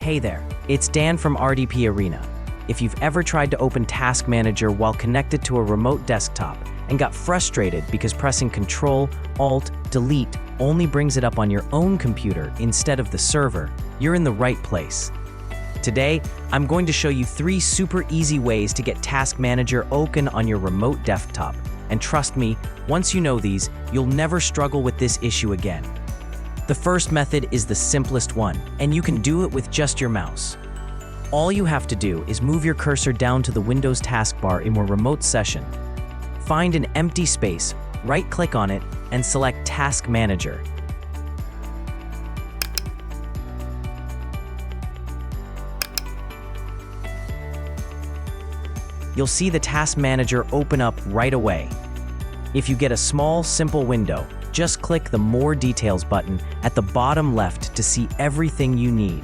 Hey there, it's Dan from RDP Arena. If you've ever tried to open Task Manager while connected to a remote desktop and got frustrated because pressing Ctrl Alt Delete only brings it up on your own computer instead of the server, you're in the right place. Today, I'm going to show you 3 super easy ways to get Task Manager open on your remote desktop. And trust me, once you know these, you'll never struggle with this issue again. The first method is the simplest one, and you can do it with just your mouse. All you have to do is move your cursor down to the Windows taskbar in your remote session. Find an empty space, right-click on it, and select Task Manager. You'll see the Task Manager open up right away. If you get a small, simple window, just click the More Details button at the bottom left to see everything you need.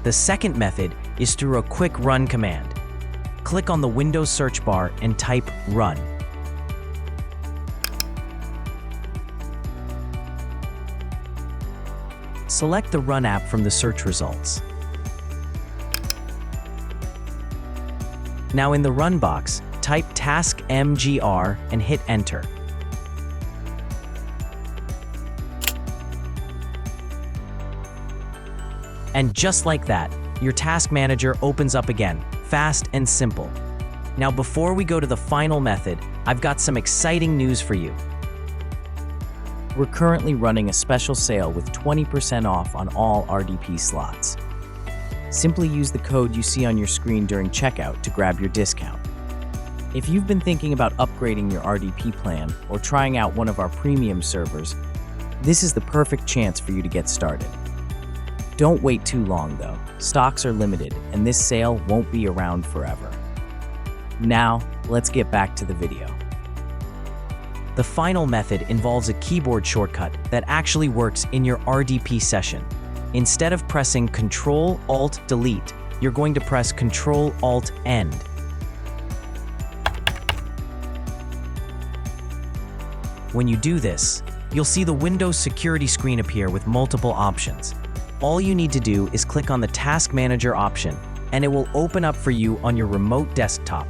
The second method is through a quick Run command. Click on the Windows search bar and type Run. Select the Run app from the search results. Now in the Run box, type Task MGR and hit Enter. And just like that, your Task Manager opens up again, fast and simple. Now before we go to the final method, I've got some exciting news for you. We're currently running a special sale with 20% off on all RDP slots. Simply use the code you see on your screen during checkout to grab your discount. If you've been thinking about upgrading your RDP plan or trying out one of our premium servers, this is the perfect chance for you to get started. Don't wait too long though. Stocks are limited and this sale won't be around forever. Now, let's get back to the video. The final method involves a keyboard shortcut that actually works in your RDP session. Instead of pressing Ctrl Alt Delete, you're going to press Ctrl Alt End. When you do this, you'll see the Windows security screen appear with multiple options. All you need to do is click on the Task Manager option, and it will open up for you on your remote desktop.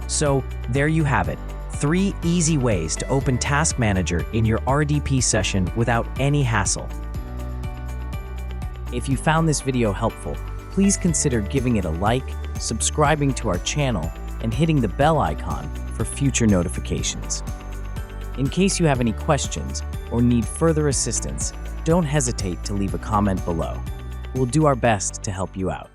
So, there you have it. 3 easy ways to open Task Manager in your RDP session without any hassle. If you found this video helpful, please consider giving it a like, subscribing to our channel, and hitting the bell icon for future notifications. In case you have any questions or need further assistance, don't hesitate to leave a comment below. We'll do our best to help you out.